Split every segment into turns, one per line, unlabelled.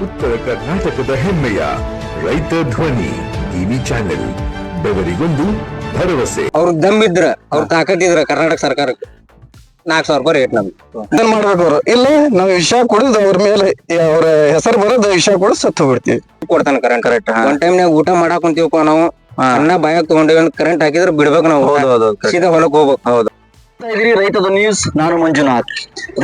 ಉತ್ತರ ಕರ್ನಾಟಕದ ಹೆಮ್ಮೆಯ ರೈತ ಧ್ವನಿ ಟಿವಿ ಚಾನೆಲ್, ಬೆವರಿಗೊಂದು ಭರವಸೆ.
ಅವ್ರ ದಮ್ಮಿದ್ರ ಅವ್ರ ತಾಕತ್ತಿದ್ರ ಕರ್ನಾಟಕ ಸರ್ಕಾರಕ್ಕೆ 4,000 ರೂಪಾಯಿ ರೇಟ್ ನಮ್ಗೆ
ಇದನ್ ಮಾಡ್ಬೇಕು. ಅವ್ರು ಇಲ್ಲ ನಾವ್ ವಿಷ ಕುಡಿದು ಅವ್ರ ಮೇಲೆ ಅವ್ರ ಹೆಸರು ಬರೋದು ವಿಷ ಕುಡಿದು ಸತ್ತು ಹೋಗ್ಬಿಡ್ತೀವಿ.
ಕೊಡ್ತಾನ ಕರೆಂಟ್. ಒಂದ್ ಟೈಮ್ ನಾಗ ಊಟ ಮಾಡಾಕ್ ಕುಂತೀವಪ್ಪ ನಾವು, ಅನ್ನ ಬಾಯಾಗ ತಗೊಂಡಿವಿ ಕರೆಂಟ್ ಹಾಕಿದ್ರೆ ಬಿಡ್ಬೇಕು ನಾವು, ಸೀದಾ ಹೊಲಕ್ ಹೋಗ್ಬೇಕು. ಹೌದು.
ರೈತದ ನ್ಯೂಸ್, ನಾನು ಮಂಜುನಾಥ್.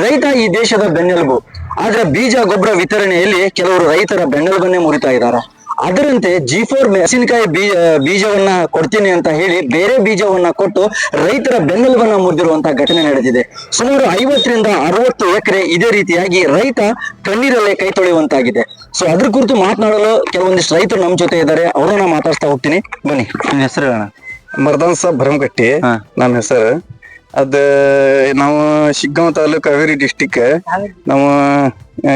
ರೈತ ಈ ದೇಶದ ಬೆನ್ನೆಲುಬು. ಆದ್ರೆ ಬೀಜ ಗೊಬ್ಬರ ವಿತರಣೆಯಲ್ಲಿ ಕೆಲವರು ರೈತರ ಬೆನ್ನೆಲುಬನ್ನೇ ಮುರಿತಾ ಇದ್ದಾರೆ. ಅದರಂತೆ G4 ಮೆಣಸಿನಕಾಯಿ ಬೀಜವನ್ನ ಕೊಡ್ತೀನಿ ಅಂತ ಹೇಳಿ ಬೇರೆ ಬೀಜವನ್ನ ಕೊಟ್ಟು ರೈತರ ಬೆನ್ನೆಲುಬನ್ನ ಮುರಿದಿರುವಂತ ಘಟನೆ ನಡೆದಿದೆ. ಸುಮಾರು 50ರಿಂದ 60 ಎಕರೆ ಇದೇ ರೀತಿಯಾಗಿ ರೈತ ಕಣ್ಣೀರಲ್ಲೇ ಕೈ ತೊಳೆಯುವಂತಾಗಿದೆ. ಸೊ ಅದ್ರ ಕುರಿತು ಮಾತನಾಡಲು ಕೆಲವೊಂದಿಷ್ಟು ರೈತರು ನಮ್ಮ ಜೊತೆ ಇದ್ದಾರೆ. ಅವ್ರನ್ನ ಮಾತಾಡ್ತಾ ಹೋಗ್ತೀನಿ, ಬನ್ನಿ. ನಿಮ್ಮ ಹೆಸರು ಹೇಳೋಣ.
ಮರ್ದಾನ್ ಸಾಬ್ ಭರಮಗಟ್ಟಿ ನಮ್ಮ ಹೆಸರು. ಅದ ನಾವು ಶಿಗ್ಗಾಂವ್ ತಾಲೂಕು ಹಾವೇರಿ ಡಿಸ್ಟಿಕ್. ನಾವು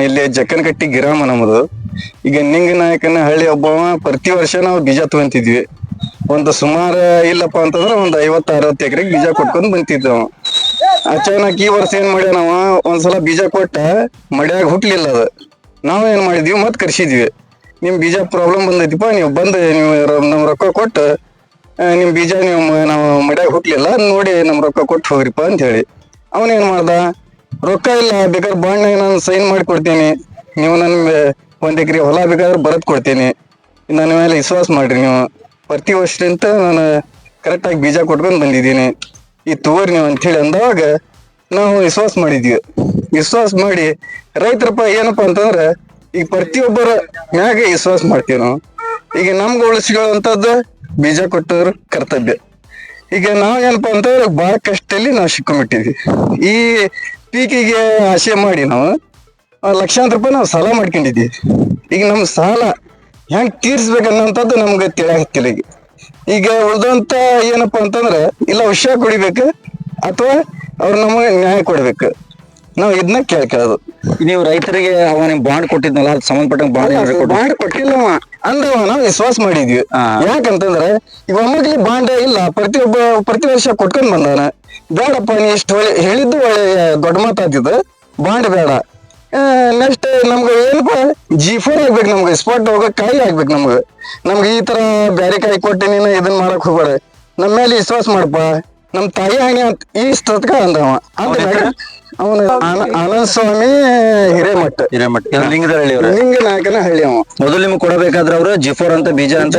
ಇಲ್ಲಿ ಜಕ್ಕನಕಟ್ಟಿ ಗ್ರಾಮ ನಮ್ಮದು. ಈಗ ನಿಂಗ ನಾಯಕನ ಹಳ್ಳಿ ಒಬ್ಬವ ಪ್ರತಿ ವರ್ಷ ನಾವು ಬೀಜ ತಗೊಂತಿದ್ವಿ. ಒಂದು ಸುಮಾರು ಇಲ್ಲಪ್ಪ ಅಂತಂದ್ರ ಒಂದ್ 50-60 ಎಕರೆಗೆ ಬೀಜ ಕೊಟ್ಕೊಂಡ್ ಬಂತಿದ್ವಿ. ಅಚಾನಕ್ ಈ ವರ್ಷ ಏನ್ ಮಾಡ್ಯ ನಾವ ಒಂದ್ಸಲ ಬೀಜ ಕೊಟ್ಟ ಮಡ್ಯಾಗ ಹುಟ್ಲಿಲ್ಲ ಅದ. ನಾವ್ ಏನ್ ಮಾಡಿದ್ವಿ ಮತ್ ಕರ್ಸಿದ್ವಿ, ನಿಮ್ ಬೀಜ ಪ್ರಾಬ್ಲಮ್ ಬಂದೈತಿಪ್ಪ, ನೀವು ಬಂದ್ ನೀವು ನಮ್ ರೊಕ್ಕ ಕೊಟ್ಟು ನಿಮ್ ಬೀಜ ನೀವು ನಾವು ಮಡ್ಯಾಗ ಹುಟ್ಲಿಲ್ಲ ನೋಡಿ ನಮ್ ರೊಕ್ಕ ಕೊಟ್ಟು ಹೋಗ್ರಿಪ್ಪ ಅಂತ ಹೇಳಿ. ಅವನೇನ್ ಮಾಡ್ದ, ರೊಕ್ಕ ಇಲ್ಲ ಬೇಕಾದ್ರೆ ಬಾಂಡ್ ನಾನು ಸೈನ್ ಮಾಡಿ ಕೊಡ್ತೀನಿ, ನೀವು ನನ್ 1 ಎಕರೆ ಹೊಲ ಬೇಕಾದ್ರೆ ಬರತ್ ಕೊಡ್ತೀನಿ, ನನ್ನ ಮೇಲೆ ವಿಶ್ವಾಸ ಮಾಡ್ರಿ ನೀವು, ಪ್ರತಿ ವರ್ಷದಿಂದ ನಾನು ಕರೆಕ್ಟ್ ಆಗಿ ಬೀಜ ಕೊಟ್ಕೊಂಡ್ ಬಂದಿದ್ದೀನಿ, ಈ ತಗೋರಿ ನೀವು ಅಂತ ಹೇಳಿ ಅಂದಾಗ ನಾವು ವಿಶ್ವಾಸ ಮಾಡಿದ್ವಿ. ವಿಶ್ವಾಸ ಮಾಡಿ ರೈತರಪ್ಪ ಏನಪ್ಪಾ ಅಂತಂದ್ರ ಈಗ ಪ್ರತಿಯೊಬ್ಬರ ಮ್ಯಾಗ ವಿಶ್ವಾಸ ಮಾಡ್ತೀವಿ ನಾವು. ಈಗ ನಮ್ಗೆ ಉಳಿಸ್ಕೊಳ್ಳುವಂಥದ್ದು ಬೀಜ ಕೊಟ್ಟವ್ರ ಕರ್ತವ್ಯ. ಈಗ ನಾವ್ ಏನಪ್ಪಾ ಅಂತಂದ್ರೆ ಬಹಳ ಕಷ್ಟದಲ್ಲಿ ನಾವು ಸಿಕ್ಕೊಂಡ್ಬಿಟ್ಟಿದ್ವಿ. ಈ ಪೀಕಿಗೆ ಆಸೆ ಮಾಡಿ ನಾವು ಲಕ್ಷಾಂತರ ರೂಪಾಯಿ ನಾವು ಸಾಲ ಮಾಡ್ಕೊಂಡಿದ್ವಿ. ಈಗ ನಮ್ ಸಾಲ ಹೆಂಗ್ ತೀರ್ಸ್ಬೇಕನ್ನೋಂಥದ್ದು ನಮ್ಗೆ ತಿಳಿಯಾಗತ್ತಿಲ್ಲ. ಈಗ ಉಳ್ದಂತ ಏನಪ್ಪಾ ಅಂತಂದ್ರೆ ಇಲ್ಲ ವಿಷಯ ಕುಡಿಬೇಕು ಅಥವಾ ಅವ್ರು ನಮಗೆ ನ್ಯಾಯ ಕೊಡ್ಬೇಕು, ನಾವ್ ಇದನ್ನ ಕೇಳ್ಕೊಳ್ಳೋದು.
ನೀವು ರೈತರಿಗೆ ಅವ ನಿಮ್ ಬಾಂಡ್ ಕೊಟ್ಟಿದ್ನಲ್ಲ, ಅದ್ ಸಂಬಂಧಪಟ್ಟ
ಬಾಂಡ್ ಕೊಟ್ಟಿಲ್ಲವ ಅಂದವ ನಾವು ವಿಶ್ವಾಸ ಮಾಡಿದ್ವಿ. ಯಾಕಂತಂದ್ರೆ ಈಗ ಒಮ್ಮಕ್ಲಿ ಬಾಂಡ್ ಇಲ್ಲ, ಪ್ರತಿ ವರ್ಷ ಕೊಟ್ಕೊಂಡ್ ಬಂದಾನ. ಬೇಡಪ್ಪ ನೀ ಇಷ್ಟು ಹೇಳಿದ್ದು ಒಳ್ಳೆ ದೊಡ್ಡ ಮಾತಾತಿದ್, ಬಾಂಡ್ ಬೇಡ. ನೆಕ್ಸ್ಟ್ ನಮ್ಗೆ ಏನಪ್ಪ G4 ಆಗ್ಬೇಕು, ನಮ್ಗೆ ಸ್ಪಾಟ್ ಹೋಗೋ ಕಾಯಿ ಆಗ್ಬೇಕು. ನಮ್ಗೆ ಈ ತರ ಬ್ಯಾರೆ ಕಾಯಿ ಕೊಟ್ಟೆ ನೀನು ಇದನ್ ಮಾಡಕ್ ಹೋಗ್ಬೇಡ, ನಮ್ಮ ಮೇಲೆ ವಿಶ್ವಾಸ ಮಾಡಪ್ಪ, ನಮ್ ತಾಯಿ ಹಣೆ ಅಂತ ಈ ಸ್ತಕ ಅಂದವ. ಅವನು ಆನಂದ್ ಸ್ವಾಮಿ ಹಿರೇಮಠ ಲಿಂಗ ನಾಯಕನ ಹಳ್ಳಿ. ಅವ
ಮೊದಲು ನಿಮ್ಗೆ ಕೊಡಬೇಕಾದ್ರೆ ಅವ್ರು G4 ಅಂತ ಬೀಜ ಅಂತ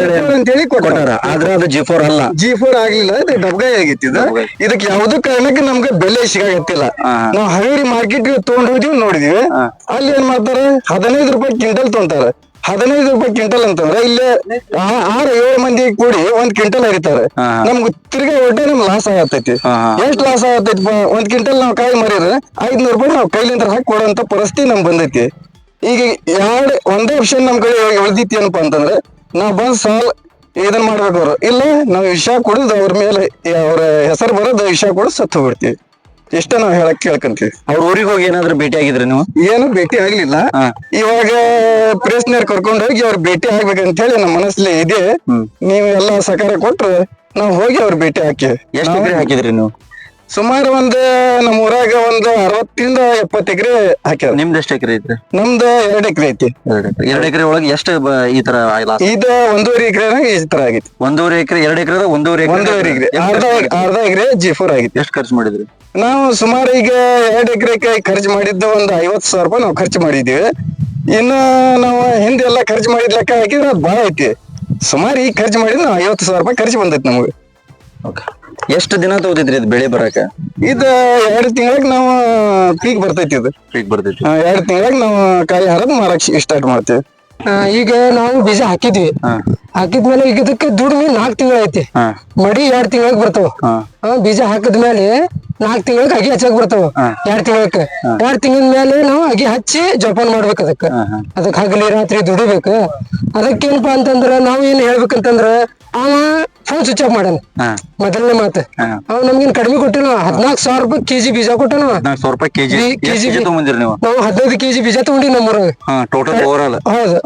ಹೇಳಿ ಕೊಟ್ಟಾರ.
ಆದ್ರೆ ಅದು G4 ಅಲ್ಲ,
G4 ಆಗ್ಲಿಲ್ಲ, ಇದು ಡಬ್ಗಾಯಿ ಆಗಿತ್ತಿದ. ಇದಕ್ಕೆ ಯಾವ್ದು ಕಾರಣಕ್ಕೆ ನಮ್ಗೆ ಬೆಲೆ ಸಿಗಾಗತ್ತಿಲ್ಲ. ನಾವ್ ಹಾವೇರಿ ಮಾರ್ಕೆಟ್ ತಗೊಂಡ್ ಹೋಗಿದ್ವಿ, ನೋಡಿದ್ವಿ. ಅಲ್ಲಿ ಏನ್ ಮಾಡ್ತಾರ 15 ರೂಪಾಯಿ ಕ್ವಿಂಟಲ್ ತೊಂತಾರ. 15 ರೂಪಾಯಿ ಕ್ವಿಂಟಲ್ ಅಂತಂದ್ರೆ ಇಲ್ಲೇ 6-7 ಮಂದಿ ಕೂಡಿ 1 ಕ್ವಿಂಟಲ್ ಹರಿತಾರೆ. ನಮ್ಗೆ ತಿರ್ಗಾ ಒಡ್ಡೆ ನಮ್ಗೆ ಲಾಸ್ ಆಗತೈತಿ. ಎಷ್ಟ್ ಲಾಸ್ ಆಗತೈತಿಪ್ಪ, 1 ಕ್ವಿಂಟಲ್ ನಾವ್ ಕಾಯಿ ಮರಿದ್ರೆ 500 ರೂಪಾಯಿ ನಾವ್ ಕೈಲಿಂದ ಹಾಕಿ ಕೊಡೋಂತ ಪರಿಸ್ಥಿತಿ ನಮ್ಗೆ ಬಂದೈತಿ. ಈಗ ಒಂದೇ ಆಪ್ಷನ್ ನಮ್ ಕಡೆ ಉಳ್ದಿತಿ ಏನಪ್ಪಾ ಅಂತಂದ್ರೆ ನಾವ್ ಬಂದ್ ಸಾಲ ಇದನ್ ಮಾಡ್ಬೇಕು. ಅವ್ರು ಇಲ್ಲ ನಾವ್ ವಿಷ ಕುಡಿದು ಅವ್ರ ಮೇಲೆ ಅವ್ರ ಹೆಸರು ಬರೋದು ವಿಷ ಕುಡಿದು ಸತ್ತು ಹೋಗ್ಬಿಡ್ತೀವಿ. ಇಷ್ಟ ನಾವ್ ಹೇಳಕ್ ಕೇಳ್ಕೊಂತೀವಿ.
ಅವ್ರ ಊರಿಗೆ ಹೋಗಿ ಏನಾದ್ರು ಭೇಟಿ ಆಗಿದ್ರೆ ನೀವು?
ಏನು ಭೇಟಿ ಆಗ್ಲಿಲ್ಲ. ಇವಾಗ ಪ್ರೆಸ್ನರ್ ಕರ್ಕೊಂಡು ಹೋಗಿ ಅವ್ರ ಭೇಟಿ ಆಗ್ಬೇಕಂತ ಹೇಳಿ ನಮ್ಮ ಮನಸ್ಸಲ್ಲಿ ಇದೆ. ನೀವು ಎಲ್ಲಾ ಸಹಕಾರ ಕೊಟ್ರೆ ನಾವ್ ಹೋಗಿ ಅವ್ರ ಭೇಟಿ ಹಾಕಿ.
ಎಷ್ಟು ಎಕರೆ ಹಾಕಿದ್ರಿ ನೀವು?
ಸುಮಾರು ನಮ್ಮ ಊರಾಗ 60ರಿಂದ 70 ಎಕರೆ ಹಾಕ್ಯಾರ.
ನಿಮ್ದು ಎಷ್ಟು ಎಕರೆ ಐತ್ರಿ?
ನಮ್ದು 2 ಎಕರೆ ಐತಿ.
2 ಎಕರೆ ಒಳಗೆ ಎಷ್ಟು ಈ ತರ
ಇದು 1.5 ಎಕರೆ ಈ ತರ ಆಗೈತಿ.
1.5 ಎಕರೆ 2 ಎಕರೆ 1.5
ಎಕರೆ ಅರ್ಧ ಎಕರೆ G4 ಆಗೈತಿ.
ಎಷ್ಟು ಖರ್ಚು ಮಾಡಿದ್ರಿ
ನಾವು? ಸುಮಾರು ಈಗ 2 ಎಕರೆ ಖರ್ಚು ಮಾಡಿದ್ದು ಒಂದು 50,000 ರೂಪಾಯಿ ನಾವು ಖರ್ಚು ಮಾಡಿದೀವಿ. ಇನ್ನು ನಾವು ಹಿಂದೆ ಎಲ್ಲ ಖರ್ಚು ಮಾಡಿದ್ ಲೆಕ್ಕ ಹಾಕಿದ್ರೆ ಅದು ಬಾಳ ಐತಿ. ಸುಮಾರು ಈಗ ಖರ್ಚು ಮಾಡಿದ್ರೆ ನಾವು 50,000 ರೂಪಾಯಿ ಖರ್ಚು ಬಂದೈತಿ ನಮ್ಗೆ.
ಎಷ್ಟು ದಿನ ತಗೋತಿದ್ರಿ ಇದು ಬೆಳೆ ಬರಾಕ?
ಇದು 2 ತಿಂಗಳಿಗೆ ನಾವು ಪೀಕ್ ಬರ್ತೈತಿ. ಇದು
ಪೀಕ್ ಬರ್ತೈತಿ.
2 ತಿಂಗಳಿಗೆ ನಾವು ಕಾಯಿ ಹರಿದು ಮಾರಕ್ ಸ್ಟಾರ್ಟ್ ಮಾಡ್ತೇವೆ.
ಈಗ ನಾವು ಬೀಜ ಹಾಕಿದ್ವಿ, ಹಾಕಿದ್ಮೇಲೆ ಈಗ ಇದಕ್ಕೆ ದುಡಿಮೆ 4 ತಿಂಗಳು ಐತಿ. ಮಡಿ 2 ತಿಂಗಳಿಗೆ ಬರ್ತಾವ. ಬೀಜ ಹಾಕಿದ್ಮೇಲೆ 4 ತಿಂಗಳಿಗೆ ಅಗಿ ಹಚ್ಚಕ್ ಬರ್ತಾವ. 2 ತಿಂಗಳಕ್ಕೆ 2 ತಿಂಗಳ ಮೇಲೆ ನಾವು ಅಗಿ ಹಚ್ಚಿ ಜೋಪಾನ ಮಾಡ್ಬೇಕು. ಅದಕ್ಕೆ ಹಗಲಿ ರಾತ್ರಿ ದುಡಿಬೇಕು. ಅದಕ್ಕೇನಪ್ಪಾ ಅಂತಂದ್ರ ನಾವ್ ಏನ್ ಹೇಳ್ಬೇಕಂತಂದ್ರ ಅವ ಫೋನ್ ಸ್ವಿಚ್ ಆಫ್ ಮಾಡಣ. ಮೊದಲನೇ ಮಾತು, ಅವ್ ನಮ್ಗೇನ್ ಕಡಿಮೆ ಕೊಟ್ಟಿಲ್ಲ. 14,000 ರೂಪಾಯಿ ಕೆಜಿ ಬೀಜ ಕೊಟ್ಟನ.
14,000 ರೂಪಾಯಿ ಕೆಜಿ ತಗೊಂಡಿರಿ ನೀವು?
ನಾವು 15 ಕೆಜಿ ಬೀಜ ತಗೊಂಡಿವಿ ನಮ್ಮೂರಾಗ.
Total overall?
ಹೌದು.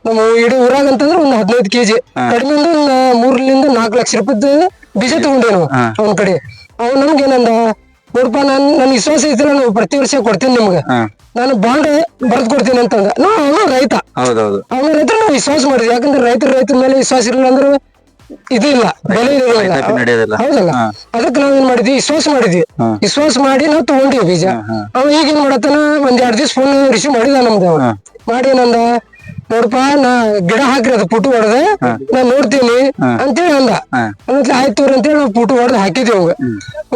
ನಮ್ಮ ಇಡೀ ಊರಾಗ ಅಂತಂದ್ರೆ ಒಂದು 15 ಕೆಜಿ ಕಡಿಮೆ ಒಂದು 3 ರಿಂದ 4 ಲಕ್ಷ ರೂಪಾಯಿ ಬೀಜ ತಗೊಂಡೇವ್ ನಾವು ಅವನ ಕಡೆ. ಅವ್ ನಮ್ಗೇನಂದ ನೋಡಪ್ಪ ನನ್ ವಿಶ್ವಾಸ ಐತಿಲ್ಲ ನಾವು ಪ್ರತಿ ವರ್ಷ ಕೊಡ್ತೀನಿ ನಿಮ್ಗೆ ನಾನು ಬಾಂಡ್ ಬರ್ದ್ ಕೊಡ್ತೀನಿ ಅಂತಂದ ಅವನು ರೈತ
ಹೌದೌದು
ಅವನ ರೈತ ನಾವು ವಿಶ್ವಾಸ ಮಾಡಿದ್ವಿ ಯಾಕಂದ್ರೆ ರೈತರ ಮೇಲೆ ವಿಶ್ವಾಸ ಇರಲಿಲ್ಲ ಅಂದ್ರೆ ಇದು ಇಲ್ಲ ಬೆಲೆ
ನಡೆಯೋದಿಲ್ಲ.
ಹೌದಲ್ಲ ಅದಕ್ಕೆ ನಾವ್ ಏನ್ ಮಾಡಿದ್ವಿ ವಿಶ್ವಾಸ ಮಾಡಿ ನಾವು ತಗೊಂಡಿವಿ ಬೀಜ ಅವ ಈಗ ಏನ್ ಮಾಡತ್ತಾನ ಒಂದ್ 2 ದಿವ್ಸ ಫೋನ್ ರಿಸೀವ್ ಮಾಡಿದ ನಮ್ದು ಮಾಡಿ ನಂದ ನೋಡಪ್ಪ ನಾ ಗಿಡ ಹಾಕ್ರಿ ಅದು ಪುಟು ಹೊಡೆದ ನಾ ನೋಡ್ತೀನಿ ಅಂತೇಳಿ ಅಂದ ಆಯ್ತು ಅಂತೇಳಿ ನಾವು ಪುಟು ಹೊಡೆದ್ ಹಾಕಿದ್ವಿ ಅವಾಗ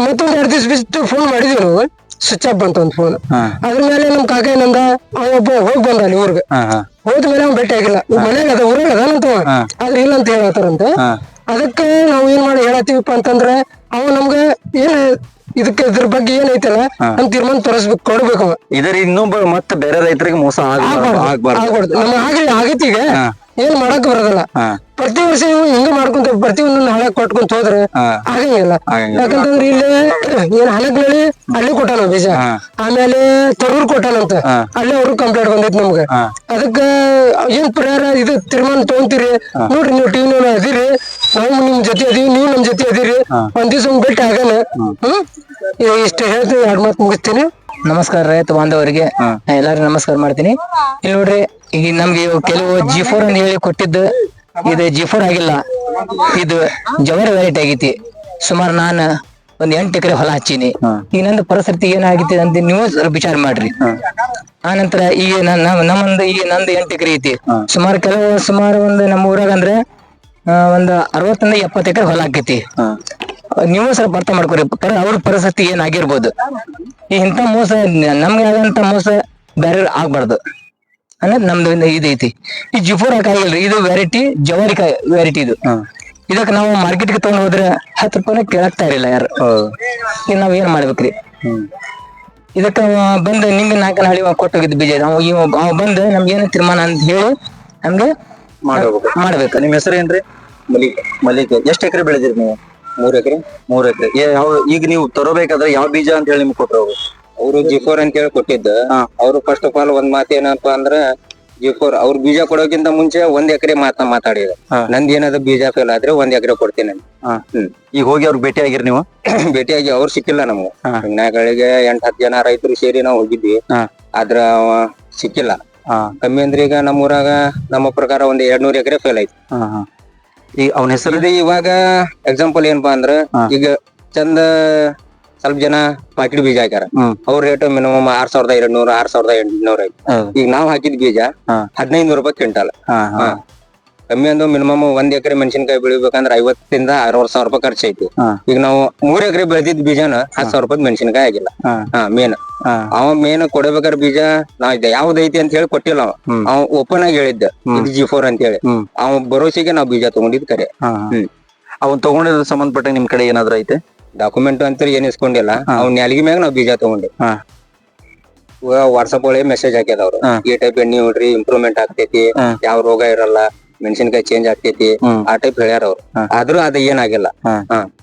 ಮತ್ತೊಂದ್ 2 ದಿವ್ಸ ಬಿಟ್ಟು ಫೋನ್ ಮಾಡಿದ್ವಿ ನಾವು ಸ್ವಿಚ್ ಆಫ್ ಬಂತ ಒಂದ್ ಫೋನ್ ಅದ್ರ ಮೇಲೆ ನಮ್ ಕಾಕ ಏನಂದ ಅವ ಒಬ್ಬ ಹೋಗ್ ಬಂದ ಅಲ್ಲಿ ಊರ್ಗ ಹೋದ್ಮೇಲೆ ಅವ್ನ್ ಭೇಟಿ ಆಗಿಲ್ಲ ಮನ್ಯಾಗ ಅದ ಊರಾಗ ಅದಾನಂತ ಆದ್ರೆ ಇಲ್ಲ ಅಂತ ಹೇಳತ್ತಾರಂತೆ ಅದಕ್ಕೆ ನಾವ್ ಏನ್ ಮಾಡಿ ಹೇಳತ್ತೀವಿಪ್ಪ ಅಂತಂದ್ರೆ ಅವ ನಮ್ಗ ಏನ್ ಇದ್ರ ಬಗ್ಗೆ ಏನೈತಲ್ಲ ಅಂತ ತೀರ್ಮಾನ ತೋರಿಸ್ಬೇಕು ಕೊಡ್ಬೇಕು ಅವ
ಇದರ ಇನ್ನೊಬ್ಬ ಮತ್ತೆ ಬೇರೆ ರೈತರಿಗೆ ಮೋಸ
ಆಗ್ಬಾರ್ದು ನಮ್ಗೆ ಆಗೈತಿ ಈಗ ಏನ್ ಮಾಡಕ್ ಬರೋದಲ್ಲ ಪ್ರತಿ ವರ್ಷ ಇವ್ ಹಿಂಗ ಮಾಡ್ಕೊಂತ ಪ್ರತಿ ಒಂದೊಂದು ಹಣ ಕೊಟ್ಕೊಂತ ಹೋದ್ರೆ ಆಗಂಗಿಲ್ಲ ಯಾಕಂತಂದ್ರೆ ಇಲ್ಲಿ ಏನ್ ಹಲಗ್ನಲ್ಲಿ ಅಲ್ಲಿ ಕೊಟ್ಟಾನ ಬೀಜ ಆಮೇಲೆ ತೊರೂರ್ ಕೊಟ್ಟಾನಂತ ಅಲ್ಲೇ ಅವ್ರು ಕಂಪ್ಲೇಂಟ್ ಬಂದೈತಿ ನಮ್ಗೆ ಅದಕ್ಕ ಏನ್ ಪರಿಹಾರ ಇದು ತೀರ್ಮಾನ ತಗೊಂತೀರಿ ನೋಡ್ರಿ ನೀವು ಟಿವಿ ಅದಿರಿ ನಾವು ನಿಮ್ ಜೊತೆ ಅದೀವಿ ನೀವು ನಮ್ ಜೊತೆ ಅದಿರಿ ಒಂದ್ ದಿವ್ಸ ಭೇಟಿ ಆಗಲ್ಲ ಇಷ್ಟ ಹೇಳ್ತೀನಿ 2 ಮಾತು ಮುಗಿಸ್ತೀನಿ.
ನಮಸ್ಕಾರ ರೈತ ಬಾಂಧವರಿಗೆ ಎಲ್ಲಾರು ನಮಸ್ಕಾರ ಮಾಡ್ತೀನಿ. ಇಲ್ಲಿ ನೋಡ್ರಿ ಈಗ ನಮ್ಗೆ ಕೆಲವು G4 ಅಂತ ಹೇಳಿ ಕೊಟ್ಟಿದ್ದು ಇದು G4 ಆಗಿಲ್ಲ, ಇದು ಜವರಿ ವೆರೈಟಿ ಆಗೈತಿ. ಸುಮಾರು ನಾನು ಒಂದ್ 8 ಎಕರೆ ಹೊಲ ಹಚ್ಚೀನಿ. ಈಗ ನಂದು ಪರಿಸ್ಥಿತಿ ಏನಾಗೈತಿ ಅಂತ ನೀವು ವಿಚಾರ ಮಾಡ್ರಿ. ಆ ನಂತರ ಈಗ ನಮ್ಮೊಂದು ಈಗ ನಂದು 8 ಎಕರೆ ಐತಿ. ಸುಮಾರು ಒಂದು ನಮ್ಮ ಊರಾಗ ಅಂದ್ರೆ ಒಂದ್ 60 ಇಂದ 70 ಎಕರೆ ಹೊಲ ಆಕೈತಿ. ನೀವು ಸ್ವಲ್ಪ ಅರ್ಥ ಮಾಡ್ಕೊರಿ ಅವ್ರ ಪರಿಸ್ಥಿತಿ ಏನಾಗಿರ್ಬೋದು. ಇಂಥ ಮೋಸ ನಮ್ಗೆ ಆಗಂತ ಮೋಸ ಬೇರೆ ಆಗ್ಬಾರ್ದು ಅನ್ನೋದು ನಮ್ದು ಇದೈತಿ. ಈ G4 ಹಾಕಾಗಿಲ್ರಿ, ಇದು ವೆರೈಟಿ ಜವಾರಿಕಾಯಿ ವೆರೈಟಿ ಇದು. ಇದಕ್ಕೆ ನಾವು ಮಾರ್ಕೆಟ್ಗೆ ತಗೊಂಡ್ ಹೋದ್ರೆ 10 ರೂಪಾಯಿನ ಕೇಳಾಕ್ತಾ ಇರಲಿಲ್ಲ ಯಾರು. ಈಗ ನಾವ್ ಏನ್ ಮಾಡ್ಬೇಕ್ರಿ? ಇದಕ್ಕ ಬಂದ್ ನಿಂಗೆ 4 ನಾಳಿ ಕೊಟ್ಟೋಗಿದ್ ಬೀಜ ಅವ್ ಬಂದ್ ನಮ್ಗೆ ಏನು ತೀರ್ಮಾನ ಅಂತ ಹೇಳಿ ನಮ್ಗೆ ಮಾಡ್ಬೇಕು.
ನಿಮ್ ಹೆಸರು ಏನ್ರಿ? ಮಲ್ಲಿಕ್. ಎಷ್ಟ್ ಎಕರೆ ಬೆಳೆದಿರಿ ನೀವು?
3 ಎಕರೆ.
3 ಎಕರೆ. ಈಗ ನೀವು ತರೋಬೇಕಾದ್ರೆ ಯಾವ ಬೀಜ ಅಂತ ಹೇಳಿ ನಿಮ್ಗೆ ಕೊಟ್ರು
ಅವ್ರು G4 ಅಂತ ಹೇಳಿ ಕೊಟ್ಟಿದ್ದ. ಅವ್ರು ಫಸ್ಟ್ ಆಫ್ ಆಲ್ ಒಂದ್ ಮಾತು ಏನಪ್ಪಾ ಅಂದ್ರ G4 ಅವ್ರ ಬೀಜ ಕೊಡೋಕ್ಕಿಂತ ಮುಂಚೆ 1 ಎಕರೆ ಮಾತಾಡಿದ. ನಂದ್ ಏನಾದ್ರು ಬೀಜ ಫೇಲ್ ಆದ್ರೆ 1 ಎಕರೆ ಕೊಡ್ತೀನಿ.
ಈಗ ಹೋಗಿ ಅವ್ರಿಗೆ ಭೇಟಿ ಆಗಿರಿ ನೀವು?
ಭೇಟಿಯಾಗಿ ಅವ್ರು ಸಿಕ್ಕಿಲ್ಲ ನಮ್ಗೆ. ನಾಗಳಿಗೆ 8-10 ಜನ ರೈತರು ಸೇರಿ ನಾವು ಹೋಗಿದ್ವಿ, ಆದ್ರ ಸಿಕ್ಕಿಲ್ಲ. ಕಮ್ಮಿ ಅಂದ್ರೆ ಈಗ ನಮ್ಮ ಊರಾಗ ನಮ್ಮ ಪ್ರಕಾರ ಒಂದ್ 200 ಎಕರೆ ಫೇಲ್ ಐತಿ.
ಈಗ ಅವನ ಹೆಸರು
ಇವಾಗ ಎಕ್ಸಾಂಪಲ್ ಏನಪ್ಪಾ ಅಂದ್ರ ಈಗ ಚಂದ ಸ್ವಲ್ಪ ಜನ ಪಾಕಿಟ್ ಬೀಜ ಹಾಕ್ಯಾರ. ಅವ್ರ ರೇಟ್ ಮಿನಿಮಮ್ 6200 6800 ಐತಿ. ಈಗ ನಾವ್ ಹಾಕಿದ್ ಬೀಜ 1500 ರೂಪಾಯಿ ಕ್ವಿಂಟಲ್. ಕಮ್ಮಿ ಅಂದ್ ಮಿನಿಮಮ್ 1 ಎಕರೆ ಮೆಣಸಿನಕಾಯಿ ಬೆಳಿಬೇಕಂದ್ರ 50 ಇಂದ 60,000 ರೂಪಾಯಿ ಖರ್ಚು ಐತಿ. ಈಗ ನಾವು 3 ಎಕರೆ ಬೆಳೆದಿದ್ ಬೀಜನ 10,000 ರೂಪಾಯಿ ಮೆಣಸಿನಕಾಯಿ ಆಗಿಲ್ಲ. ಅವ ಮೇನ್ ಕೊಡಬೇಕಾದ್ರ ಬೀಜ ನಾವ್ ಯಾವ್ದೈತಿ ಅಂತ ಹೇಳಿ ಕೊಟ್ಟಿಲ್ಲ. ಅವ ಓಪನ್ ಆಗಿ ಹೇಳಿದ್ದ ಇದು G4 ಅಂತ ಹೇಳಿ. ಅವ ಭರೋಸೆಗೆ ನಾವ್ ಬೀಜ ತಗೊಂಡಿದ್ ಕರೆ.
ಅವ್ನ್ ತಗೊಂಡಿದ್ರ ಸಂಬಂಧಪಟ್ಟ ನಿಮ್ ಕಡೆ ಏನಾದ್ರು ಐತೆ
ಡಾಕ್ಯುಮೆಂಟ್ ಅಂತ ಏನ್ ಇಸ್ಕೊಂಡಿಲ್ಲ. ಅವ್ನ ನ್ಯಾಲಿಗೆ ಮ್ಯಾಗ ನಾವ್ ಬೀಜ ತಗೊಂಡಿ. ವಾಟ್ಸಪ್ ಒಳಗೆ ಮೆಸೇಜ್ ಹಾಕ್ಯದ ಅವ್ರು, ಈ ಟೈಪ್ ಎಣ್ಣೆ ನೋಡ್ರಿ ಇಂಪ್ರೂವ್ಮೆಂಟ್ ಆಗ್ತೈತಿ, ಯಾವ ರೋಗ ಇರಲ್ಲ, ಮೆಣಸಿನಕಾಯಿ ಚೇಂಜ್ ಆಗ್ತೈತಿ, ಆ ಟೈಪ್ ಹೇಳ್ಯಾರ ಅವ್ರು. ಆದ್ರೂ ಅದ ಏನಾಗಿಲ್ಲ.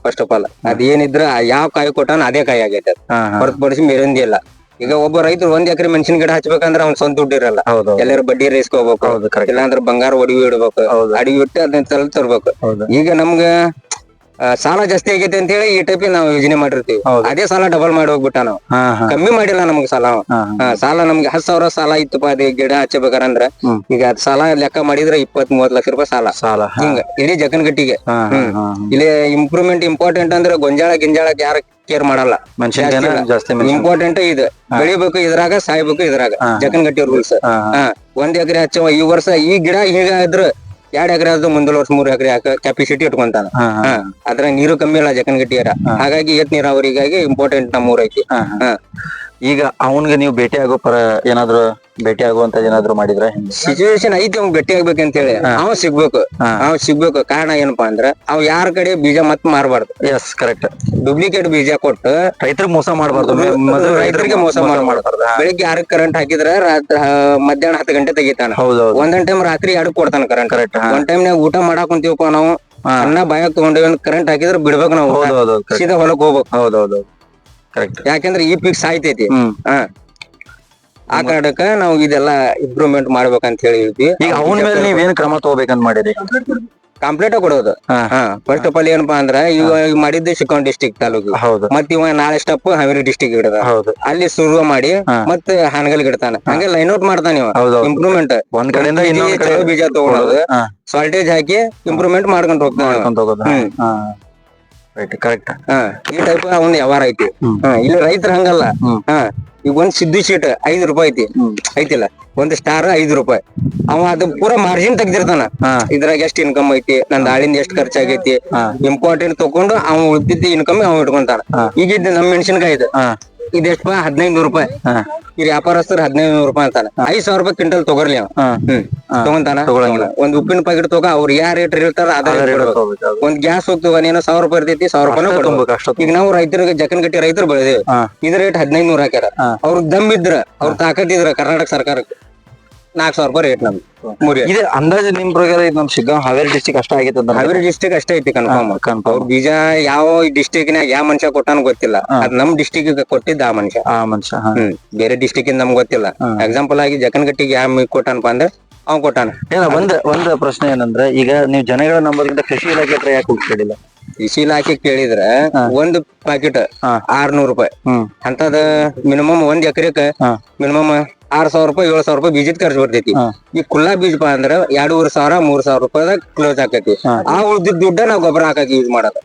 ಫಸ್ಟ್ ಆಫ್ ಆಲ್ ಅದ್ ಏನಿದ್ರ ಯಾವ ಕಾಯಿ ಕೊಟ್ಟಾನ ಅದೇ ಕಾಯಿ ಆಗೈತೆ, ಹೊರತುಪಡಿಸಿ ಮೇರಂದಿ ಇಲ್ಲ. ಈಗ ಒಬ್ಬ ರೈತರು 1 ಎಕರೆ ಮೆಣಸಿನ ಗಿಡ ಹಚ್ಬೇಕಂದ್ರ ಅವ್ನ ಸ್ವಂತ ದುಡ್ಡು ಇರಲ್ಲ. ಎಲ್ಲಾರು ಬಡ್ಡಿ ರೇಸ್ಕೋಬೇಕು, ಇಲ್ಲಾಂದ್ರ ಬಂಗಾರ ಒಡವಿ ಇಡ್ಬೇಕು, ಅಡವಿ ಇಟ್ಟು ಅದನ್ನ ತರ್ಬೇಕು. ಈಗ ನಮ್ಗ ಸಾಲ ಜಾಸ್ತಿ ಆಗೈತೆ ಅಂತ ಹೇಳಿ ಈ ಟೈಪ್ ನಾವು ಯೋಜನೆ ಮಾಡಿರ್ತೀವಿ. ಅದೇ ಸಾಲ ಡಬಲ್ ಮಾಡಿ ಹೋಗ್ಬಿಟ್ಟ ನಾವು. ಕಮ್ಮಿ ಮಾಡಿಲ್ಲ ನಮ್ಗೆ ಸಾಲ. ಸಾಲ ನಮ್ಗೆ 10,000 ಸಾಲ ಇತ್ತಪ್ಪ ಅದೇ ಗಿಡ ಹಚ್ಚಬೇಕಂದ್ರ ಈಗ ಅದ್ ಸಾಲ ಲೆಕ್ಕ ಮಾಡಿದ್ರೆ 20-30 ಲಕ್ಷ ರೂಪಾಯಿ ಸಾಲ. ಹಿಂಗ ಇಡೀ ಜಕ್ಕನಗಟ್ಟಿಗೆ. ಇಲ್ಲಿ ಇಂಪ್ರೂವ್ಮೆಂಟ್ ಇಂಪಾರ್ಟೆಂಟ್ ಅಂದ್ರೆ ಗಿಂಜಾಳಕ್ ಯಾರ ಕೇರ್ ಮಾಡಲ್ಲ. ಇಂಪಾರ್ಟೆಂಟ್ ಇದು ಬೆಳಿಬೇಕು ಇದ್ರಾಗ, ಸಾಯ್ಬೇಕು ಇದ್ರಾಗ. ಜಕ್ಕನಗಟ್ಟಿ ರೂಲ್ಸ್. 1 ಎಕರೆ ಹಚ್ಚವ ಈ ವರ್ಷ ಈ ಗಿಡ ಈಗ ಇದ್ರ 2 ಎಕರೆ ಆದ್ರೂ ಮುಂದಿನ ವರ್ಷ 3 ಎಕರೆ ಕೆಪಾಸಿಟಿ ಇಟ್ಕೊಂತಾನ. ಅದ್ರಾಗ ನೀರು ಕಮ್ಮಿ ಇಲ್ಲ ಜಕ್ಕನಗಟ್ಟಿಯರ. ಹಾಗಾಗಿ ಏತ್ ನೀರಾವರಿಗಾಗಿ ಇಂಪಾರ್ಟೆಂಟ್ ನಮ್ಮ ಊರ್ ಐತಿ.
ಈಗ ಅವನ್ಗೆ ನೀವು ಭೇಟಿ ಆಗೋ ಏನಾದ್ರು ಭೇಟಿ ಆಗುವಂತ ಏನಾದ್ರು ಮಾಡಿದ್ರೆ
ಸಿಚುವೇಶನ್ ಐತಿ ಅವ್ನ್ ಭೇಟಿ ಆಗ್ಬೇಕಂತ ಹೇಳಿ. ಅವ್ ಸಿಗ್ಬೇಕು. ಕಾರಣ ಏನಪ್ಪಾ ಅಂದ್ರ ಅವ್ ಯಾರ ಕಡೆ ಬೀಜ ಮತ್ ಮಾರಬಾರ್ದು.
Yes correct.
ಡೂಪ್ಲಿಕೇಟ್ ಬೀಜ ಕೊಟ್ಟು
ರೈತರಿಗೆ ಮೋಸ ಮಾಡಬಾರ್ದು.
ರೈತರಿಗೆ ಮೋಸ ಮಾಡಬಾರ್ದು. ಬೆಳಿಗ್ಗೆ 6ಕ್ಕೆ ಕರೆಂಟ್ ಹಾಕಿದ್ರ ಮಧ್ಯಾಹ್ನ 10 ಗಂಟೆ ತೆಗಿತಾನ. ಒಂದೊಂದ್ ಟೈಮ್ ರಾತ್ರಿ 2ಕ್ಕೆ ಕೊಡ್ತಾನ ಕರೆಂಟ್. ಒಂದ್ ಟೈಮ್ ನಾಗ ಊಟ ಮಾಡಾಕ್ ಕುಂತೀವಪ್ಪ ನಾವು, ಅನ್ನ ಬಾಯಾಗ ತಗೊಂಡೇವಿ ಕರೆಂಟ್ ಹಾಕಿದ್ರ ಬಿಡ್ಬೇಕು ನಾವು, ಸೀದಾ ಹೊಲಕ್ ಹೋಗ್ಬೇಕು.
ಹೌದೌದು ಕರೆಕ್ಟ್.
ಯಾಕಂದ್ರೆ ಈ ಪಿಕ್ಸ್ ಸಾಯ್ತೈತಿ. ಆ ಕಾರಣಕ್ಕ ನಾವು ಇದೆಲ್ಲ ಇಂಪ್ರೂವ್ಮೆಂಟ್ ಮಾಡ್ಬೇಕಂತ ಹೇಳಿ ಹೇಳ್ತೀವಿ.
ಈಗ ಅವನ ಮೇಲೆ ನೀವೇನ್ ಕ್ರಮ ತಗೋಬೇಕಂತ ಮಾಡಿರಿ?
ಕಂಪ್ಲೀಟ್ ಕೊಡೋದು ಫಸ್ಟ್ ಆಫ್ ಆಲ್ ಏನಪ್ಪಾ ಅಂದ್ರ ಈಗ ಮಾಡಿದ್ದು ಶಿಗ್ಗಾಂವ್ ಡಿಸ್ಟಿಕ್ ತಾಲೂಕು
ಹೌದು.
ಮತ್ ಇವ ನಾಳೆ ಸ್ಟೆಪ್ ಹಾವೇರಿ ಡಿಸ್ಟಿಕ್ ಇಡದ
ಹೌದು.
ಅಲ್ಲಿ ಶುರು ಮಾಡಿ ಮತ್ತೆ ಹಾನಗಲ್ ಇಡ್ತಾನ ಹಂಗೆ ಲೈನ್ ಔಟ್ ಮಾಡ್ತಾನ ಇವ ಇಂಪ್ರೂವ್ಮೆಂಟ್
ಒಂದ್ ಕಡೆಯಿಂದ ಇನ್ನೊಂದ್ ಕಡೆ
ಬೀಜ ತಗೊಳೋದು ಸಾಲ್ಟೇಜ್ ಹಾಕಿ ಇಂಪ್ರೂವ್ಮೆಂಟ್ ಮಾಡ್ಕೊಂಡ್ ಹೋಗ್ತಾನೆ
ಕರೆಕ್ಟ್.
ಈ ಟೈಪ್ ಅವ್ನ್ ವ್ಯವಹಾರ ಐತಿ. ಇಲ್ಲಿ ರೈತರ ಹಂಗಲ್ಲ. ಈಗ ಒಂದ್ ಸಿದ್ದು ಶೀಟ್ 5 ರೂಪಾಯಿ ಐತಿ ಐತಿಲ್ಲ, ಒಂದ್ ಸ್ಟಾರ್ 5 ರೂಪಾಯಿ. ಅವ ಅದು ಪೂರಾ ಮಾರ್ಜಿನ್ ತೆಗ್ದಿರ್ತಾನ. ಇದ್ರಾಗ ಎಷ್ಟ್ ಇನ್ಕಮ್ ಐತಿ, ನಂದ್ ಆಳಿಂದ ಎಷ್ಟ್ ಖರ್ಚಾಗೈತಿ, ಇಂಪಾರ್ಟೆಂಟ್ ತಗೊಂಡು ಅವ ಉಳಿದಿದ್ದ ಇನ್ಕಮ್ ಅವ ಇಟ್ಕೊಂತಾನ. ಈಗ ನಮ್ ಮೆಣಸಿನ್ಕಾಯಿ ಇದೆಷ್ಟಪ್ಪ 1500 ರೂಪಾಯಿ. ಈ ವ್ಯಾಪಾರಸ್ಥರು 1500 ರೂಪಾಯಿ ಅಂತಾನ. 5000 ರೂಪಾಯಿ ಕ್ವಿಂಟಲ್ ತಗೋರ್ಲಿ ಅವ ತಗೊಂತಾನ. ಒಂದ್ ಉಪ್ಪಿನ ಪ್ಯಾಕೆಟ್ ತಗೋ, ಅವ್ರು ಯಾ ರೇಟ್ ಇರ್ತಾರ ಅದ ಒಂದ್ ಗ್ಯಾಸ್ ಹೋಗ್ತವ ನೀನು 1000 ರೂಪಾಯಿ ಇರ್ತೈತಿ, 1000 ರೂಪಾಯಿ. ಈಗ ನಾವು ರೈತರಿಗೆ ಜಕ್ಕನಕಟ್ಟಿ ರೈತರು ಬೆಳೆದೇವಿ, ಇದ್ರ ರೇಟ್ 1500 ಹಾಕ್ಯಾರ. ಅವ್ರ ದಮ್ ಇದ್ರ, ಅವ್ರ ತಾಕತ್ತಿದ್ರ ಕರ್ನಾಟಕ ಸರ್ಕಾರಕ್ಕೆ 4000 ರೂಪಾಯಿ ರೇಟ್ ನಮ್ದು.
ಇದೆ ಅಂದಾಜು ನಿಮ್ ಪ್ರಕಾರ ಇದು ನಮ್ ಶಿಗ್ಗಾಂವ್ ಹಾವೇರಿ ಡಿಸ್ಟಿಕ್ ಅಷ್ಟ ಆಗೈತೆ ಅಂತ?
ಹಾವೇರಿ ಡಿಸ್ಟಿಕ್ ಅಷ್ಟೇ ಐತಿ ಕನ್ಫರ್ಮ್. ಅವ್ರ ಬೀಜ ಯಾವ ಡಿಸ್ಟಿಕ್ ನಾಗ ಯಾವ ಮನುಷ್ಯ ಕೊಟ್ಟಾನ ಗೊತ್ತಿಲ್ಲ, ಅದ್ ನಮ್ ಡಿಸ್ಟಿಕ್ ಕೊಟ್ಟಿದ್ದ ಆ ಮನುಷ್ಯ. ಬೇರೆ ಡಿಸ್ಟಿಕ್ ಇಂದ ನಮ್ಗೆ ಗೊತ್ತಿಲ್ಲ. ಎಕ್ಸಾಂಪಲ್ ಆಗಿ ಜಕ್ಕನಕಟ್ಟಿಗೆ ಯಾವ ಕೊಟ್ಟಾನಪ್ಪ ಅಂದ್ರೆ ಅವ್ ಕೊಟ್ಟಾನ.
ಒಂದ್ ಪ್ರಶ್ನೆ ಏನಂದ್ರೆ, ಈಗ ನೀವು ಜನಗಳ ನಂಬರ್ಗಿಂತ ಕೃಷಿ ಇಲಾಖೆ ಹತ್ರ ಯಾಕೆ ಹೋಗ್ತಿಲ್ಲ?
ಕೃಷಿ ಇಲಾಖೆ ಕೇಳಿದ್ರ ಒಂದ್ ಪ್ಯಾಕೆಟ್ 600 ರೂಪಾಯಿ ಅಂತದ ಮಿನಿಮಮ್ ಒಂದ್ ಎಕರೆಕ್ ಮಿನಿಮಮ್ 6000 ರೂಪಾಯಿ 7000 ರೂಪಾಯಿ ಬೀಜದ ಖರ್ಚು ಬರ್ತೈತಿ. ಈ ಕುಲ್ಲಾ ಬೀಜ ಅಂದ್ರ 2500 3000 ರೂಪಾಯಿದಾಗ ಕ್ಲೋಸ್ ಆಕೈತಿ. ಆ ಉಳ್ದಿದ್ ದುಡ್ಡ ನಾವ್ ಗೊಬ್ಬರ ಹಾಕಿ ಯೂಸ್ ಮಾಡೋದು.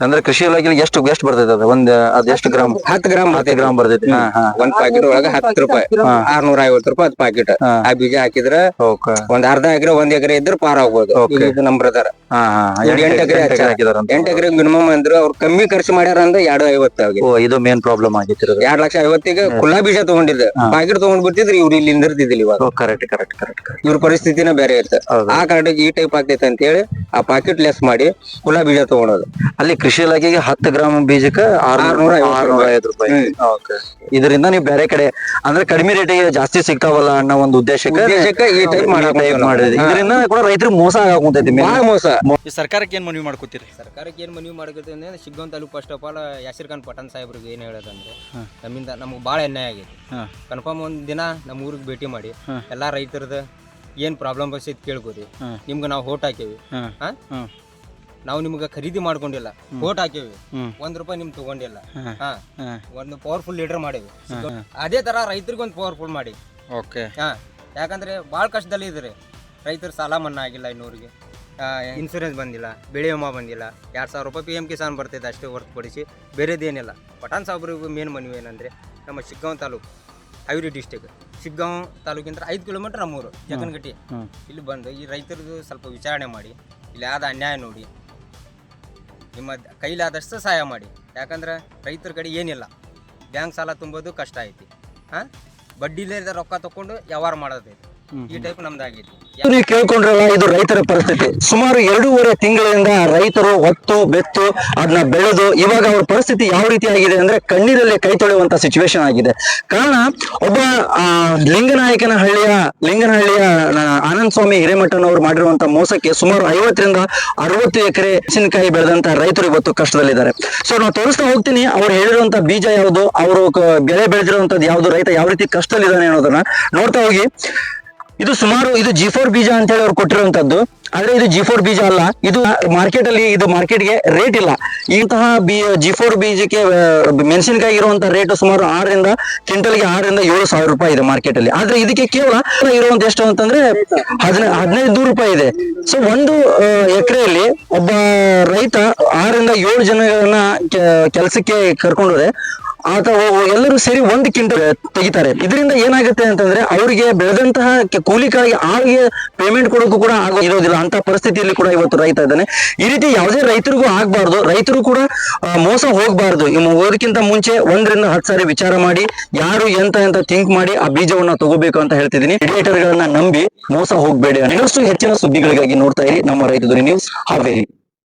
ಅಂದ್ರೆ ಕೃಷಿ ಇಲಾಖೆ ಎಷ್ಟು ಬರ್ತೈತೆ ಅದು? ಅದ್ ಎಷ್ಟು ಗ್ರಾಮ್?
10 ಗ್ರಾಮ್ ಬರ್ತೈತಿ. ಒಂದ್ ಪ್ಯಾಕೆಟ್ ಒಳಗ 10 ರೂಪಾಯಿ 650 ರೂಪಾಯಿ ಅದ್ ಪ್ಯಾಕೆಟ್. ಆ ಬೀಜ ಹಾಕಿದ್ರ ಒಂದ್ ಅರ್ಧ ಎಕರೆ 1 ಎಕರೆ ಇದ್ರ ಪಾರ್ ಆಗ್ಬೋದು. ನಮ್ ಬ್ರದರ್ 8 ಎಕರೆ ಮಿನಿಮಮ್ ಅಂದ್ರ ಅವ್ರು ಕಮ್ಮಿ ಖರ್ಚು ಮಾಡ್ಯಾರ ಅಂದ್ರೆ 250.
ಇದು ಮೇನ್ ಪ್ರಾಬ್ಲಮ್ ಆಗೈತಿ.
2,50,000ಗೆ ಕುಲ್ಲಾ ಬೀಜ ತಗೊಂಡಿದ್ದ ಪ್ಯಾಕೆಟ್ ತಗೊಂಡ್ ಬಿಡ್ತಿದ್ರು, ಇವ್ರು ಇಲ್ಲಿ ನಿಂದಿರ್ತಿದ್ದಿಲ್ಲ. ಇವಾಗ
ಕರೆಕ್ಟ್
ಇವ್ರ ಪರಿಸ್ಥಿತಿನ ಬೇರೆ ಇರ್ತದೆ. ಆ ಕಾರಣಕ್ಕೆ ಈ ಟೈಪ್ ಆಗ್ತೈತೆ ಅಂತ ಹೇಳಿ ಆ ಪ್ಯಾಕೆಟ್ ಲೆಸ್ ಮಾಡಿ ಕುಲ್ಲಾ ಬೀಜ ತಗೊಳೋದು.
ಅಲ್ಲಿ ಕೃಷಿ ಇಲಾಖೆಗೆ 10 ಗ್ರಾಮ್ ಬೀಜಕ್ಕೆ 650 ರೂಪಾಯಿ. ಇದರಿಂದ ನೀವು ಬೇರೆ ಕಡೆ ಅಂದ್ರೆ ಕಡಿಮೆ ರೇಟಿಗೆ ಜಾಸ್ತಿ ಸಿಗ್ತಾವಲ್ಲ ಅನ್ನೋ ಒಂದು ಉದ್ದೇಶಕ್ಕೆ
ಈ ಟೈಪ್
ಮಾಡಿದ್ರಿ. ಇದರಿಂದ ಕೂಡ ರೈತರಿಗೆ ಮೋಸ ಆಗುಂತೈತಿ.
ಮೋಸ.
ಸರ್ಕಾರಕ್ಕೆ ಏನ್ ಮನವಿ ಮಾಡ್ಕೋತೀರಿ?
ಸರ್ಕಾರಕ್ಕೆ ಏನ್ ಮನವಿ ಮಾಡ್ಕೊತೀವಿ ಅಂದ್ರೆ Shiggaon taluk first of all Yasir Khan Pathan ಸಾಹೇಬ್ರಿಗೆ ಏನ್ ಹೇಳೋದಂದ್ರೆ, ನಮ್ಮಿಂದ ನಮ್ಗೆ ಭಾಳ ಅನ್ಯಾಯ ಆಗೈತಿ. ಕನ್ಫರ್ಮ್ ಒಂದ್ ದಿನ ನಮ್ಮ ಊರಿಗೆ ಭೇಟಿ ಮಾಡಿ ಎಲ್ಲಾ ರೈತರದ ಏನ್ ಪ್ರಾಬ್ಲಮ್ ಬರ್ತೈತಿ ಕೇಳ್ಕೋರಿ. ನಿಮ್ಗೆ ನಾವು ಓಟ್ ಹಾಕೇವಿ, ನಾವು ನಿಮ್ಗೆ ಖರೀದಿ ಮಾಡ್ಕೊಂಡಿಲ್ಲ, ಓಟ್ ಹಾಕೇವಿ, 1 ರೂಪಾಯಿ ನಿಮ್ ತಗೊಂಡಿಲ್ಲ. ಒಂದು ಪವರ್ಫುಲ್ ಲೀಡರ್ ಮಾಡೇವಿ. ಅದೇ ತರ ರೈತರಿಗೆ ಒಂದು ಪವರ್ಫುಲ್ ಮಾಡಿ. ಯಾಕಂದ್ರೆ ಭಾಳ ಕಷ್ಟದಲ್ಲಿ ಇದ್ರಿ ರೈತರು. ಸಾಲ ಮನ್ನಾ ಆಗಿಲ್ಲ ಇನ್ನೂರಿಗೆ, ಇನ್ಸೂರೆನ್ಸ್ ಬಂದಿಲ್ಲ, ಬೆಳೆ ವಿಮಾ ಬಂದಿಲ್ಲ, 2000 ರೂಪಾಯಿ PM ಕಿಸಾನ್ ಬರ್ತೈತೆ ಅಷ್ಟೇ ಹೊರತುಪಡಿಸಿ ಬೇರೆದೇನಿಲ್ಲ. ಪಠಾಣ್ ಸಾಹೇಬ್ರಿಗೂ ಮೇನ್ ಮನವಿ ಏನಂದ್ರೆ, ನಮ್ಮ ಶಿಗ್ಗಾಂವ್ ತಾಲೂಕು ಹಾವೇರಿ ಡಿಸ್ಟಿಕ್ ಶಿಗ್ಗಾಂವ್ ತಾಲೂಕಿಂದ 5 ಕಿಲೋಮೀಟರ್ ನಮ್ಮೂರು ಜಕ್ಕನಕಟ್ಟಿ. ಇಲ್ಲಿ ಬಂದು ಈ ರೈತರದ್ದು ಸ್ವಲ್ಪ ವಿಚಾರಣೆ ಮಾಡಿ, ಇಲ್ಲಿ ಆದ ಅನ್ಯಾಯ ನೋಡಿ ನಿಮ್ಮ ಕೈಲಾದಷ್ಟು ಸಹಾಯ ಮಾಡಿ. ಯಾಕಂದ್ರೆ ರೈತರ ಕಡೆ ಏನಿಲ್ಲ, ಬ್ಯಾಂಕ್ ಸಾಲ ತುಂಬೋದು ಕಷ್ಟ ಐತಿ. ಬಡ್ಡಿಲೇ ರೊಕ್ಕ ತಕೊಂಡು ವ್ಯವಹಾರ ಮಾಡೋದೈತಿ. ಈ ಟೈಪ್ ನಮ್ದಾಗೈತಿ.
ನೀವು ಕೇಳ್ಕೊಂಡ್ರಲ್ಲ, ಇದು ರೈತರ ಪರಿಸ್ಥಿತಿ. ಸುಮಾರು 2.5 ತಿಂಗಳಿಂದ ರೈತರು ಹೊತ್ತು ಬೆತ್ತು ಅದನ್ನ ಬೆಳೆದು ಇವಾಗ ಅವ್ರ ಪರಿಸ್ಥಿತಿ ಯಾವ ರೀತಿ ಆಗಿದೆ ಅಂದ್ರೆ ಕಣ್ಣೀರಲ್ಲೇ ಕೈ ತೊಳೆಯುವಂತ ಸಿಚುವೇಶನ್ ಆಗಿದೆ. ಕಾರಣ ಒಬ್ಬ ಲಿಂಗನಹಳ್ಳಿಯ ಆನಂದ್ ಸ್ವಾಮಿ ಹಿರೇಮಠನವರು ಮಾಡಿರುವಂತ ಮೋಸಕ್ಕೆ ಸುಮಾರು 50 ರಿಂದ 60 ಎಕರೆ ಮೆಣಸಿನಕಾಯಿ ಬೆಳೆದಂತ ರೈತರು ಇವತ್ತು ಕಷ್ಟದಲ್ಲಿದ್ದಾರೆ. ಸೊ ನಾವು ತೋರಿಸ್ತಾ ಹೋಗ್ತೀನಿ ಅವ್ರು ಹೇಳಿರುವಂತ ಬೀಜ ಯಾವುದು, ಅವರು ಬೆಳೆ ಬೆಳೆದಿರುವಂತದ್ದು ಯಾವ್ದು, ರೈತ ಯಾವ ರೀತಿ ಕಷ್ಟದಲ್ಲಿದ್ದಾನೆ ಅನ್ನೋದನ್ನ ನೋಡ್ತಾ ಹೋಗಿ. ಇದು G4 ಬೀಜ ಅಂತ ಹೇಳಿ ಅವ್ರು ಕೊಟ್ಟಿರುವಂತದ್ದು. ಆದ್ರೆ ಇದು G4 ಬೀಜ ಅಲ್ಲ. ಇದು ಮಾರ್ಕೆಟ್ಗೆ ರೇಟ್ ಇಲ್ಲ. ಇಂತಹ G4 ಬೀಜಕ್ಕೆ ಮೆಣಸಿನಕಾಯಿ ಇರುವಂತ ರೇಟ್ ಸುಮಾರು ಕ್ವಿಂಟಲ್ಗೆ 6 ರಿಂದ 7,000 ರೂಪಾಯಿ ಇದೆ ಮಾರ್ಕೆಟ್ ಅಲ್ಲಿ. ಆದ್ರೆ ಇದಕ್ಕೆ ಕೇವಲ ಇರುವಂತ ಎಷ್ಟು ಅಂತಂದ್ರೆ 1500 ರೂಪಾಯಿ ಇದೆ. ಸೊ ಒಂದು ಎಕರೆಯಲ್ಲಿ ಒಬ್ಬ ರೈತ 6 ರಿಂದ 7 ಜನಗಳನ್ನ ಕೆಲಸಕ್ಕೆ ಕರ್ಕೊಂಡ್ರೆ ಆತ ಎಲ್ಲರೂ ಸೇರಿ 1 ಕ್ವಿಂಟಲ್ ತೆಗಿತಾರೆ. ಇದರಿಂದ ಏನಾಗುತ್ತೆ ಅಂತಂದ್ರೆ ಅವರಿಗೆ ಬೆಳೆದಂತಹ ಕೂಲಿಕಾರಿಗೆ ಆಳಿಗೆ ಪೇಮೆಂಟ್ ಕೊಡೋಕ್ಕೂ ಕೂಡ ಇರೋದಿಲ್ಲ. ಅಂತ ಪರಿಸ್ಥಿತಿಯಲ್ಲಿ ಕೂಡ ಇವತ್ತು ರೈತ ಇದ್ದಾನೆ. ಈ ರೀತಿ ಯಾವುದೇ ರೈತರಿಗೂ ಆಗ್ಬಾರ್ದು, ರೈತರು ಕೂಡ ಮೋಸ ಹೋಗ್ಬಾರ್ದು. ಹೋಗೋದಕ್ಕಿಂತ ಮುಂಚೆ 1 ರಿಂದ 10 ಸಾರಿ ವಿಚಾರ ಮಾಡಿ, ಯಾರು ಎಂತ ಥಿಂಕ್ ಮಾಡಿ ಆ ಬೀಜವನ್ನ ತಗೋಬೇಕು ಅಂತ ಹೇಳ್ತಿದ್ದೀನಿ. ಮಿಡಿಯೇಟರ್ ಗಳನ್ನ ನಂಬಿ ಮೋಸ ಹೋಗ್ಬೇಡಿ. ಇನ್ನಷ್ಟು ಹೆಚ್ಚಿನ ಸುದ್ದಿಗಳಿಗಾಗಿ ನೋಡ್ತಾ ಇರಿ ನಮ್ಮ ರೈತ ಧ್ವನಿ ನ್ಯೂಸ್ ಹಾವೇರಿ.